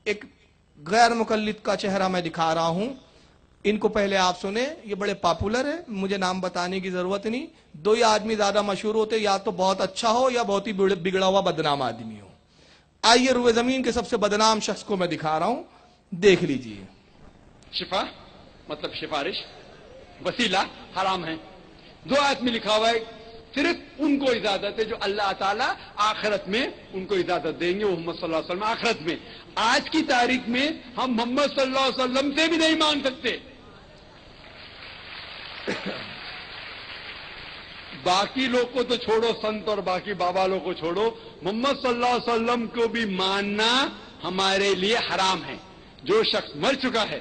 ایک غیر مقلد کا چہرہ میں دکھا رہا ہوں، ان کو پہلے آپ سنیں، یہ بڑے پاپولر ہے، مجھے نام بتانے کی ضرورت نہیں. دو ہی آدمی زیادہ مشہور ہوتے، یا تو بہت اچھا ہو یا بہت ہی بگڑا ہوا بدنام آدمی ہو. آئیے روئے زمین کے سب سے بدنام شخص کو میں دکھا رہا ہوں، دیکھ لیجئے. شفا مطلب سفارش، وسیلہ حرام ہے. دو آیت میں لکھا ہوا ہے صرف ان کو اجازت ہے جو اللہ تعالیٰ آخرت میں ان کو اجازت دیں گے، وہ محمد صلی اللہ علیہ وسلم آخرت میں. آج کی تاریخ میں ہم محمد صلی اللہ علیہ وسلم سے بھی نہیں مانگ سکتے. باقی لوگ کو تو چھوڑو، سنت اور باقی بابا لوگ کو چھوڑو، محمد صلی اللہ علیہ وسلم کو بھی ماننا ہمارے لیے حرام ہے. جو شخص مر چکا ہے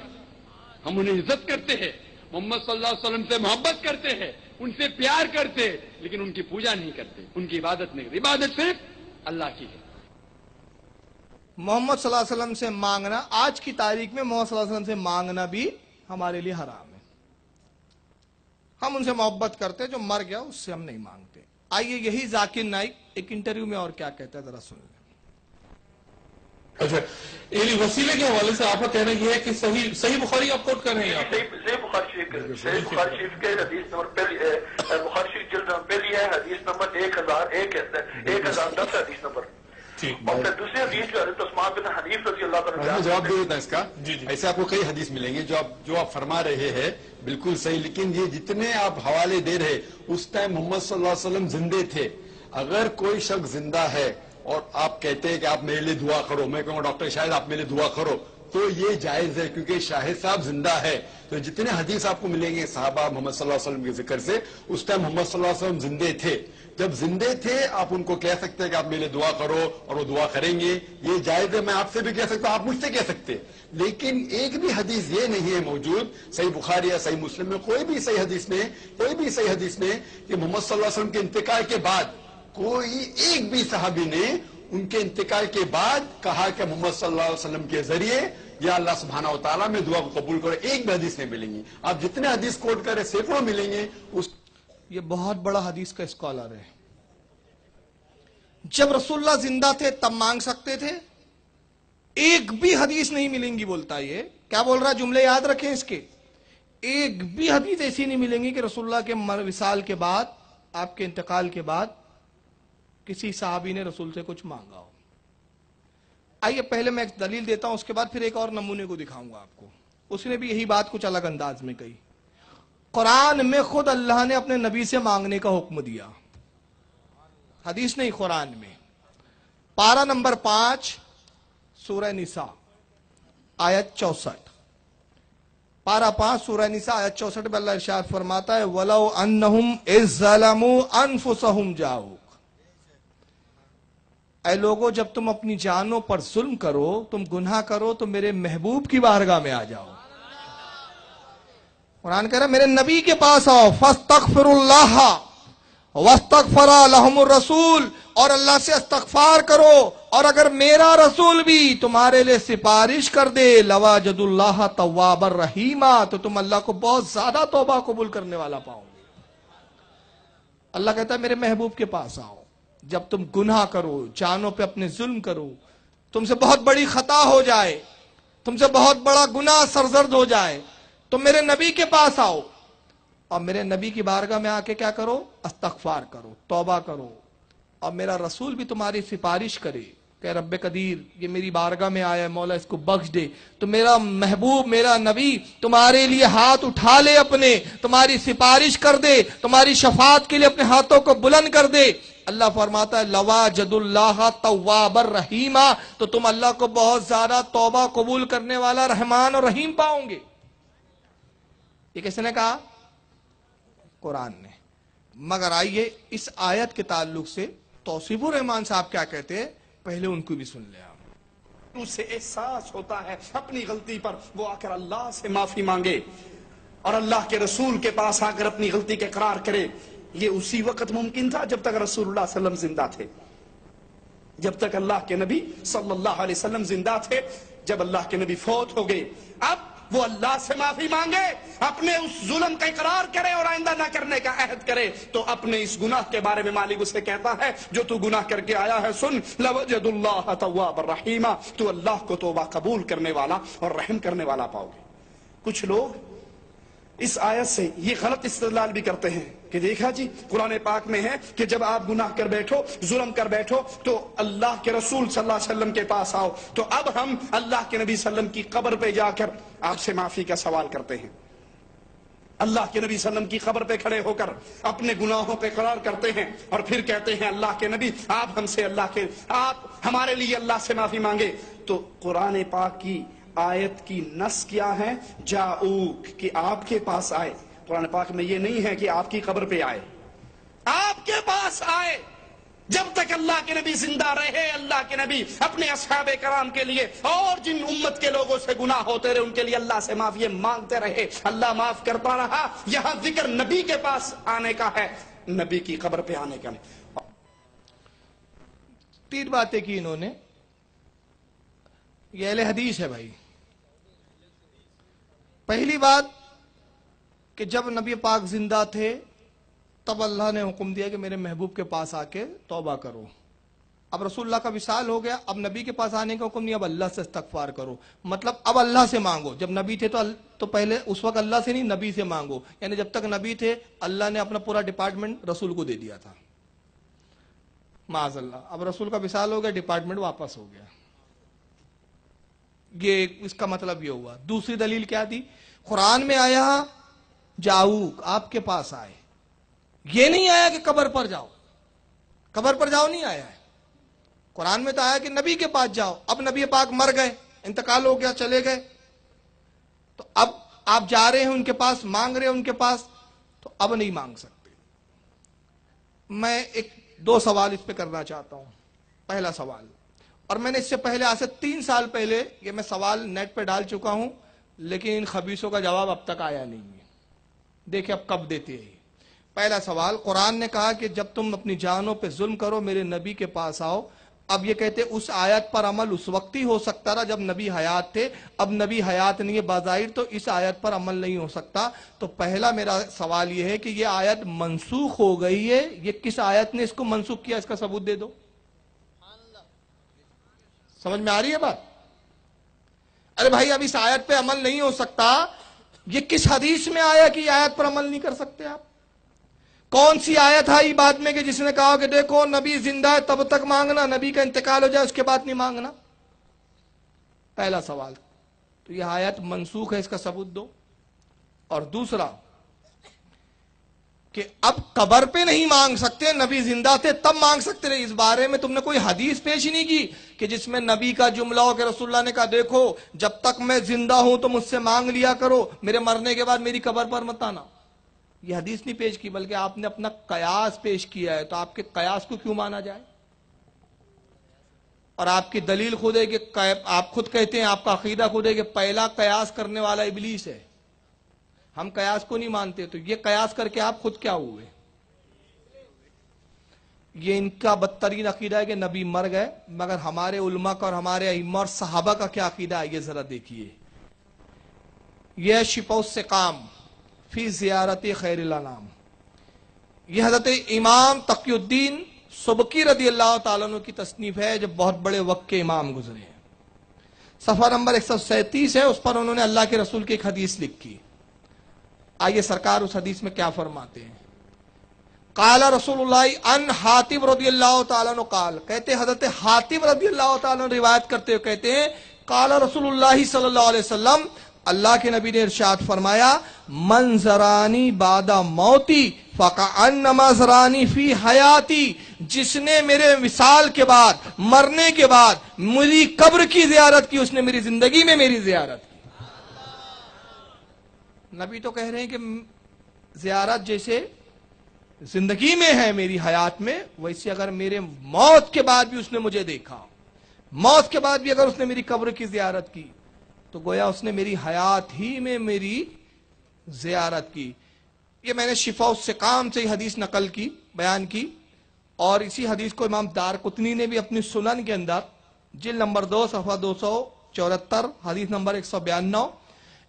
ہم انہیں عزت کرتے ہیں، محمد صلی اللہ علیہ وسلم سے محبت کرتے ہیں، ان سے پیار کرتے ہیں، لیکن ان کی پوجا نہیں کرتے، ان کی عبادت نہیں کرتے. عبادت صرف اللہ کی ہے. محمد صلی اللہ علیہ وسلم سے مانگنا، آج کی تاریخ میں محمد صلی اللہ علیہ وسلم سے مانگنا بھی ہمارے لیے حرام ہے. ہم ان سے محبت کرتے، جو مر گیا اس سے ہم نہیں مانگتے. آئیے یہی ذاکر نائک ایک انٹرویو میں اور کیا کہتا ہے، ذرا سن لیں. اچھا، یعنی وسیلے کے حوالے سے آپ کا کہنا یہ ہے کہ صحیح بخاری آپ کوٹ کر رہے ہیں. صحیح بخاری شریف کے حدیث نمبر پہلی بخاری شریف جلد نمبر پہلی ہے، حدیث نمبر 1010 حدیث نمبر. اور پھر دوسری حدیث جو حضرت عثمان بن حنیف رضی اللہ تعالیٰ میں جواب دے دیتا اس کا. ایسے آپ کو کئی حدیث ملیں گے جو آپ فرما رہے ہیں بالکل صحیح، لیکن یہ جتنے آپ حوالے دے رہے اس ٹائم محمد صلی اللہ علیہ وسلم زندے تھے. اگر کوئی شخص زندہ ہے اور آپ کہتے ہیں کہ آپ میرے لیے دعا کرو، میں کہوں گا ڈاکٹر شاہد آپ میرے لیے دعا کرو، تو یہ جائز ہے کیونکہ شاہد صاحب زندہ ہے. تو جتنے حدیث آپ کو ملیں گے صحابہ محمد صلی اللہ علیہ وسلم کے ذکر سے، اس ٹائم محمد صلی اللہ علیہ وسلم زندے تھے. جب زندے تھے آپ ان کو کہہ سکتے ہیں کہ آپ میرے لیے دعا کرو اور وہ دعا کریں گے، یہ جائز ہے. میں آپ سے بھی کہہ سکتا ہوں، آپ مجھ سے کہہ سکتے ہیں. لیکن ایک بھی حدیث یہ نہیں ہے موجود صحیح بخاری یا صحیح مسلم میں، کوئی بھی صحیح حدیث میں کہ محمد صلی اللہ علیہ وسلم کے انتقال کے بعد کوئی ایک بھی صحابی نے ان کے انتقال کے بعد کہا کہ محمد صلی اللہ علیہ وسلم کے ذریعے یا اللہ سبحانہ و تعالیٰ میں دعا کو قبول کرو. ایک بھی حدیث نہیں ملیں گی. آپ جتنے حدیث کوٹ کریں سینکڑوں ملیں گے. یہ بہت بڑا حدیث کا اسکالر ہے. جب رسول اللہ زندہ تھے تب مانگ سکتے تھے، ایک بھی حدیث نہیں ملیں گی بولتا. یہ کیا بول رہا ہے، جملے یاد رکھیں اس کے. ایک بھی حدیث ایسی نہیں ملیں گی کہ رسول اللہ کے وصال کے بعد، آپ کے انتقال کے بعد کسی صحابی نے رسول سے کچھ مانگا ہو. آئیے پہلے میں ایک دلیل دیتا ہوں، اس کے بعد پھر ایک اور نمونے کو دکھاؤں گا آپ کو. اس نے بھی یہی بات کچھ الگ انداز میں کہی. قرآن میں خود اللہ نے اپنے نبی سے مانگنے کا حکم دیا، حدیث نہیں، قرآن میں. پارہ نمبر 5 سورہ نساء آیت 64. پارہ 5 سورہ نساء آیت 64 میں اللہ ارشاد فرماتا ہے وَلَوْ أَنَّهُمْ إِذْ ظَلَمُوا أَنفُسَهُمْ جَاءُوكَ. اے لوگو جب تم اپنی جانوں پر ظلم کرو، تم گناہ کرو، تو میرے محبوب کی بارگاہ میں آ جاؤ. قرآن کہہ رہا ہے میرے نبی کے پاس آؤ. فَاسْتَغْفِرُوا اللَّهَ وَاسْتَغْفَرَ لَهُمُ الرَّسُولُ، اور اللہ سے استغفار کرو، اور اگر میرا رسول بھی تمہارے لئے سفارش کر دے لَوَجَدُوا اللَّهَ تَوَّابًا رَحِيمًا، تو تم اللہ کو بہت زیادہ توبہ قبول کرنے والا پاؤ گے. اللہ کہتا ہے میرے محبوب کے پاس آؤ جب تم گناہ کرو، جانوں پہ اپنے ظلم کرو، تم سے بہت بڑی خطا ہو جائے، تم سے بہت بڑا گناہ سرزد ہو جائے، تو میرے نبی کے پاس آؤ، اور میرے نبی کی بارگاہ میں آ کے کیا کرو، استغفار کرو، توبہ کرو، اور میرا رسول بھی تمہاری سفارش کرے کہ رب قدیر یہ میری بارگاہ میں آیا ہے، مولا اس کو بخش دے، تو میرا محبوب میرا نبی تمہارے لیے ہاتھ اٹھا لے، اپنے تمہاری سفارش کر دے، تمہاری شفاعت کے لیے اپنے ہاتھوں کو بلند کر دے. اللہ فرماتا ہے لَوَجَدُوا اللَّهَ تَوَّابًا رَحِيمًا، تو تم اللہ کو بہت زیادہ توبہ قبول کرنے والا رحمان اور رحیم پاؤں گے. یہ کس نے کہا؟ قرآن نے. مگر آئیے اس آیت کے تعلق سے توصیف الرحمان صاحب کیا کہتے ہیں، پہلے ان کو بھی سن لیں. اسے احساس ہوتا ہے اپنی غلطی پر، وہ آ کر اللہ سے معافی مانگے اور اللہ کے رسول کے پاس آ کر اپنی غلطی کا اقرار کرے. یہ اسی وقت ممکن تھا جب تک رسول اللہ صلی اللہ علیہ وسلم زندہ تھے، جب تک اللہ کے نبی صلی اللہ علیہ وسلم زندہ تھے. جب اللہ کے نبی فوت ہو گئے، اب وہ اللہ سے معافی مانگے، اپنے اس ظلم کا اقرار کرے اور آئندہ نہ کرنے کا عہد کرے، تو اپنے اس گناہ کے بارے میں مالک اسے کہتا ہے جو تو گناہ کر کے آیا ہے سن، لوجد اللہ توابا رحیما، تو اللہ کو توبہ قبول کرنے والا اور رحم کرنے والا پاؤ گے۔ کچھ لوگ اس آیت سے یہ غلط استدلال بھی کرتے ہیں کہ دیکھا جی قرآن پاک میں ہے کہ جب آپ گناہ کر بیٹھو، ظلم کر بیٹھو، تو اللہ کے رسول صلی اللہ علیہ وسلم کے پاس آؤ، تو اب ہم اللہ کے نبی صلی اللہ علیہ وسلم کی قبر پہ جا کر آپ سے معافی کا سوال کرتے ہیں۔ اللہ کے نبی صلی اللہ علیہ وسلم کی قبر پہ کھڑے ہو کر اپنے گناہوں پہ اقرار کرتے ہیں اور پھر کہتے ہیں اللہ کے نبی آپ ہمارے لیے اللہ سے معافی مانگے۔ تو قرآن پاک کی آیت کی نص کیا ہے؟ جاؤک، کہ آپ کے پاس آئے۔ قرآن پاک میں یہ نہیں ہے کہ آپ کی قبر پہ آئے، آپ کے پاس آئے۔ جب تک اللہ کے نبی زندہ رہے، اللہ کے نبی اپنے اصحاب کرام کے لیے اور جن امت کے لوگوں سے گناہ ہوتے رہے ان کے لیے اللہ سے معافی مانگتے رہے، اللہ معاف کرتا رہا۔ یہاں ذکر نبی کے پاس آنے کا ہے، نبی کی قبر پہ آنے کا نہیں۔ 3 باتیں کی انہوں نے، یہ اہل حدیث ہے بھائی۔ پہلی بات کہ جب نبی پاک زندہ تھے تب اللہ نے حکم دیا کہ میرے محبوب کے پاس آ کے توبہ کرو۔ اب رسول اللہ کا وصال ہو گیا، اب نبی کے پاس آنے کا حکم نہیں، اب اللہ سے استغفار کرو، مطلب اب اللہ سے مانگو۔ جب نبی تھے تو پہلے اس وقت اللہ سے نہیں، نبی سے مانگو، یعنی جب تک نبی تھے اللہ نے اپنا پورا ڈپارٹمنٹ رسول کو دے دیا تھا، معاذ اللہ۔ اب رسول کا وصال ہو گیا، ڈپارٹمنٹ واپس ہو گیا، یہ اس کا مطلب یہ ہوا۔ دوسری دلیل کیا تھی؟ قرآن میں آیا جاؤک، آپ کے پاس آئے، یہ نہیں آیا کہ قبر پر جاؤ، قبر پر جاؤ نہیں آیا ہے۔ قرآن میں تو آیا کہ نبی کے پاس جاؤ۔ اب نبی پاک مر گئے، انتقال ہو گیا، چلے گئے، تو اب آپ جا رہے ہیں ان کے پاس، مانگ رہے ہیں ان کے پاس، تو اب نہیں مانگ سکتے۔ میں 2 سوال اس پہ کرنا چاہتا ہوں۔ پہلا سوال، اور میں نے اس سے پہلے آج سے 3 سال پہلے یہ میں سوال نیٹ پہ ڈال چکا ہوں، لیکن ان خبیثوں کا جواب اب تک آیا نہیں ہے، دیکھیں اب کب دیتے ہیں۔ پہلا سوال، قرآن نے کہا کہ جب تم اپنی جانوں پہ ظلم کرو میرے نبی کے پاس آؤ۔ اب یہ کہتے اس آیت پر عمل اس وقت ہی ہو سکتا تھا جب نبی حیات تھے، اب نبی حیات نہیں ہے بظاہر، تو اس آیت پر عمل نہیں ہو سکتا۔ تو پہلا میرا سوال یہ ہے کہ یہ آیت منسوخ ہو گئی ہے، یہ کس آیت نے اس کو منسوخ کیا، اس کا ثبوت دے دو۔ سمجھ میں آ رہی ہے بات؟ ارے بھائی اب اس آیت پہ عمل نہیں ہو سکتا، یہ کس حدیث میں آیا کہ یہ آیت پر عمل نہیں کر سکتے آپ؟ کون سی آیت آئی بعد میں کہ جس نے کہا کہ دیکھو نبی زندہ ہے تب تک مانگنا، نبی کا انتقال ہو جائے اس کے بعد نہیں مانگنا؟ پہلا سوال، تو یہ آیت منسوخ ہے، اس کا ثبوت دو۔ اور دوسرا کہ اب قبر پہ نہیں مانگ سکتے، نبی زندہ تھے تب مانگ سکتے رہے، اس بارے میں تم نے کوئی حدیث پیش ہی نہیں کی کہ جس میں نبی کا جملہ ہو کہ رسول اللہ نے کہا دیکھو جب تک میں زندہ ہوں تو مجھ سے مانگ لیا کرو، میرے مرنے کے بعد میری قبر پر مت آنا۔ یہ حدیث نہیں پیش کی، بلکہ آپ نے اپنا قیاس پیش کیا ہے، تو آپ کے قیاس کو کیوں مانا جائے؟ اور آپ کی دلیل خود ہے کہ آپ خود کہتے ہیں، آپ کا عقیدہ خود ہے کہ پہلا قیاس کرنے والا ابلیس ہے، ہم قیاس کو نہیں مانتے، تو یہ قیاس کر کے آپ خود کیا ہوئے؟ یہ ان کا بدترین عقیدہ ہے کہ نبی مر گئے، مگر ہمارے علماء کا اور ہمارے ائمہ اور صحابہ کا کیا عقیدہ ہے یہ ذرا دیکھیے۔ یہ شفاء السقام فی زیارت خیر الانام، یہ حضرت امام تقی الدین سبکی رضی اللہ تعالیٰ عنہ کی تصنیف ہے، جو بہت بڑے وقت کے امام گزرے ہیں۔ صفحہ نمبر 137 ہے، اس پر انہوں نے اللہ کے رسول کی ایک حدیث لکھی۔ آئیے سرکار اس حدیث میں کیا فرماتے ہیں۔ قال رسول اللہ ان حاتم رضی اللہ تعالیٰ عنہ قال، کہتے حضرت حاتم رضی اللہ تعالیٰ عنہ روایت کرتے ہوئے کہتے ہیں قال رسول اللہ صلی اللہ علیہ وسلم، اللہ کے نبی نے ارشاد فرمایا من زرانی بعد موتی فکأنما زرانی فی حیاتی، جس نے میرے وصال کے بعد، مرنے کے بعد میری قبر کی زیارت کی، اس نے میری زندگی میں میری زیارت کی۔ نبی تو کہہ رہے ہیں کہ زیارت جیسے زندگی میں ہے میری حیات میں، ویسے اگر میرے موت کے بعد بھی اس نے مجھے دیکھا، موت کے بعد بھی اگر اس نے میری قبر کی زیارت کی، تو گویا اس نے میری حیات ہی میں میری زیارت کی۔ یہ میں نے شفاء السقام سے حدیث نقل کی، بیان کی، اور اسی حدیث کو امام دارقطنی نے بھی اپنی سنن کے اندر جلد نمبر 2 صفحہ 274 حدیث نمبر 192،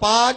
5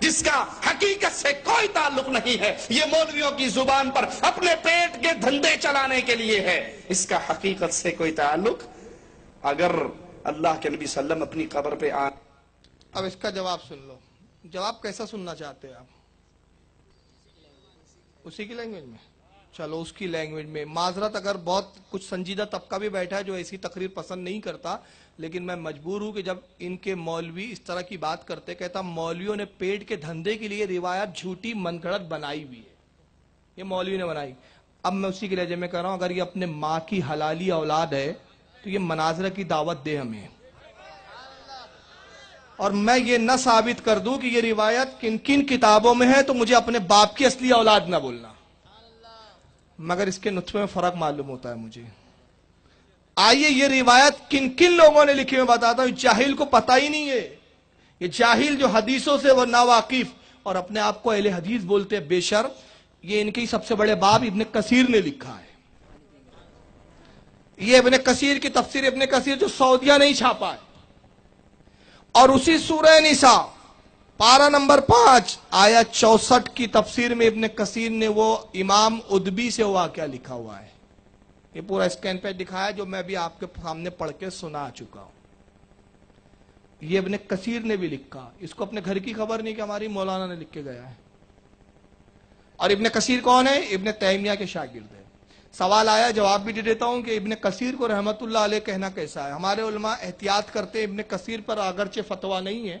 جس کا حقیقت سے کوئی تعلق نہیں ہے، یہ مولویوں کی زبان پر اپنے پیٹ کے دھندے چلانے کے لیے ہے، اس کا حقیقت سے کوئی تعلق۔ اگر اللہ کے نبی صلی اللہ علیہ وسلم اپنی قبر پہ اب اس کا جواب سن لو۔ جواب کیسا سننا چاہتے ہیں آپ؟ اسی کی لینگویج میں؟ چلو اس کی لینگویج میں۔ معذرت اگر بہت کچھ سنجیدہ طبقہ بھی بیٹھا ہے جو ایسی تقریر پسند نہیں کرتا، لیکن میں مجبور ہوں کہ جب ان کے مولوی اس طرح کی بات کرتے، کہتا مولویوں نے پیٹ کے دھندے کے لیے روایت جھوٹی من گھڑت بنائی ہوئی ہے، یہ مولوی نے بنائی۔ اب میں اسی کے لہجے میں کہہ رہا ہوں، اگر یہ اپنے ماں کی حلالی اولاد ہے تو یہ مناظرہ کی دعوت دے ہمیں، اور میں یہ نہ ثابت کر دوں کہ یہ روایت کن کن کتابوں میں ہے تو مجھے اپنے باپ کی اصلی اولاد نہ بولنا، مگر اس کے نطفے میں فرق معلوم ہوتا ہے مجھے۔ آئیے یہ روایت کن کن لوگوں نے لکھی میں بتاتا ہوں، جاہل کو پتہ ہی نہیں ہے، یہ جاہل جو حدیثوں سے وہ ناواقف اور اپنے آپ کو اہل حدیث بولتے ہیں بے شرم، یہ ان کے سب سے بڑے باب ابن کثیر نے لکھا ہے۔ یہ ابن کثیر کی تفسیر ابن کثیر جو سعودیہ نہیں چھاپا ہے، اور اسی سورہ نساء پارہ نمبر 5 آیت 64 کی تفسیر میں ابن کثیر نے وہ امام ادبی سے واقعہ لکھا ہوا ہے، یہ پورا اسکین پہ دکھایا جو میں بھی آپ کے سامنے پڑھ کے سنا چکا ہوں۔ یہ ابن کثیر نے بھی لکھا، اس کو اپنے گھر کی خبر نہیں کہ ہماری مولانا نے لکھ کے گیا ہے۔ اور ابن کثیر کون ہے؟ ابن تیمیہ کے شاگرد ہے۔ سوال آیا، جواب بھی دے دیتا ہوں کہ ابن کثیر کو رحمت اللہ علیہ کہنا کیسا ہے۔ ہمارے علماء احتیاط کرتے ابن کثیر پر، اگرچہ فتویٰ نہیں ہے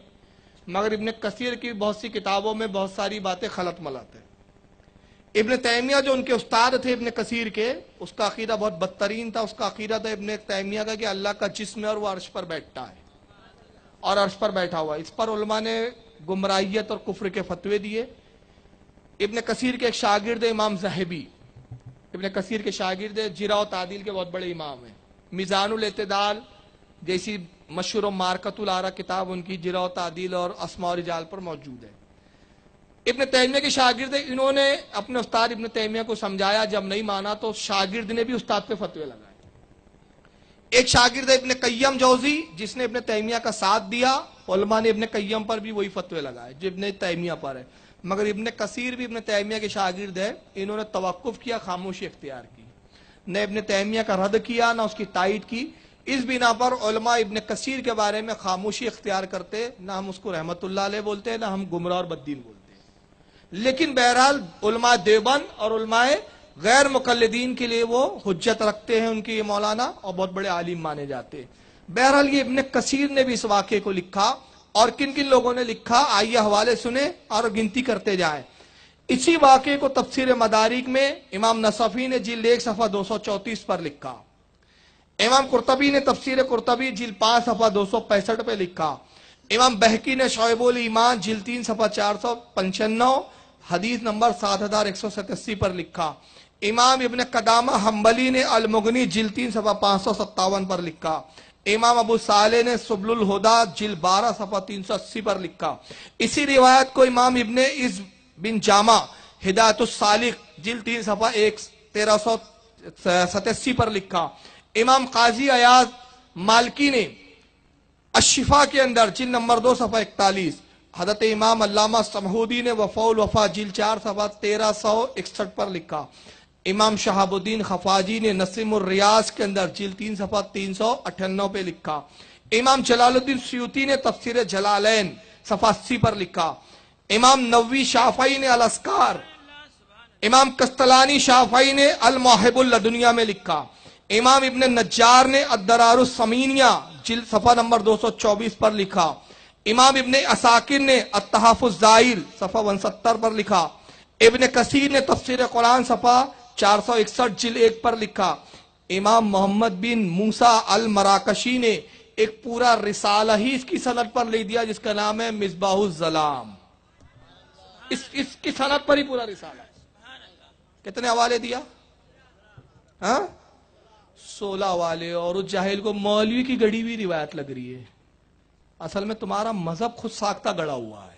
مگر ابن کثیر کی بہت سی کتابوں میں بہت ساری باتیں خلط ملط ہیں۔ ابن تیمیہ جو ان کے استاد تھے ابن کثیر کے، اس کا عقیدہ بہت بدترین تھا۔ اس کا عقیدہ تھا ابن تیمیہ کا کہ اللہ کا جسم ہے اور وہ عرش پر بیٹھتا ہے اور عرش پر بیٹھا ہوا ہے۔ اس پر علماء نے گمراہیت اور کفر کے فتوے دیے۔ ابن کثیر کے ایک شاگرد امام زہبی، ابن کثیر کے شاگرد جرح و تعدیل کے بہت بڑے امام ہیں۔ میزان الاعتدال جیسی مشہور و مارکت الارا کتاب ان کی جرح و تعدیل اور اسماء و رجال پر موجود ہے۔ ابن تیمیہ کے شاگرد انہوں نے اپنے استاد ابن تیمیہ کو سمجھایا، جب نہیں مانا تو شاگرد نے بھی استاد پہ فتوے لگائے۔ ایک شاگرد ابن قیم جوزی جس نے ابن تیمیہ کا ساتھ دیا، علماء نے ابن قیم پر بھی وہی فتوے لگائے جو ابن تیمیہ پر ہے، مگر ابن کثیر بھی ابن تیمیہ کے شاگرد ہے۔ انہوں نے توقف کیا، خاموشی اختیار کی، نہ ابن تیمیہ کا رد کیا نہ اس کی تائید کی۔ اس بنا پر علماء ابن کثیر کے بارے میں خاموشی اختیار کرتے، نہ ہم اس کو رحمت اللہ علیہ بولتے نہ ہم گمراہ اور بددین بولتے۔ لیکن بہرحال علماء دیوبند اور علماء غیر مقلدین کے لیے وہ حجت رکھتے ہیں، ان کے یہ مولانا اور بہت بڑے عالم مانے جاتے۔ بہرحال یہ ابن کثیر نے بھی اس واقعے کو لکھا، اور کن کن لوگوں نے لکھا آئیے حوالے سنیں اور گنتی کرتے جائیں۔ اسی واقعے کو تفسیر مدارک میں امام نصفی نے جلد 1 صفحہ 234 پر لکھا، امام قرطبی نے تفسیر قرطبی جلد 5 صفحہ 265 پہ لکھا، امام بہقی نے شعب الایمان جلد 3 صفحہ 495 حدیث نمبر 7187 پر لکھا، امام ابن قدامہ حنبلی نے المغنی جلد 3 صفحہ 557 پر لکھا، امام ابو صالح نے سبل الہدا جلد 12 صفحہ 380 پر لکھا۔ اسی روایت کو امام ابن عز بن جامع ہدایت السالک جلد 3 صفحہ 1387 پر لکھا۔ امام قاضی عیاض مالکی نے الشفا کے اندر جلد نمبر 2 صفحہ 41، حضرت امام علامہ سمہودی نے وفاء الوفا جلد 4 صفحہ 1361 پر لکھا، امام شہاب الدین خفاجی نے نسیم الریاض کے اندر جلد 3 صفحہ 398 پہ لکھا، امام جلال الدین سیوطی نے تفسیر جلالین صفحہ 80 پر لکھا، امام نووی شافعی نے الاذکار، امام کستلانی شافعی نے المواہب اللدنیہ میں لکھا، امام ابن نجار نے الدرار السمینیہ جلد صفحہ نمبر 224 پر لکھا، امام ابن عساکر نے التحف الزائر صفحہ 170 پر لکھا، ابن کثیر نے تفسیر قرآن صفحہ 461 جلد 1 پر لکھا، امام محمد بن موسیٰ المراکشی نے ایک پورا رسالہ ہی اس کی سند پر لے دیا جس کا نام ہے مصباح الظلام، اس کی سند پر ہی پورا رسالہ ہے۔ کتنے حوالے دیا؟ 16 حوالے، اور اس جاہل کو مولوی کی گڑی ہوئی روایت لگ رہی ہے۔ اصل میں تمہارا مذہب خود ساختہ گڑا ہوا ہے۔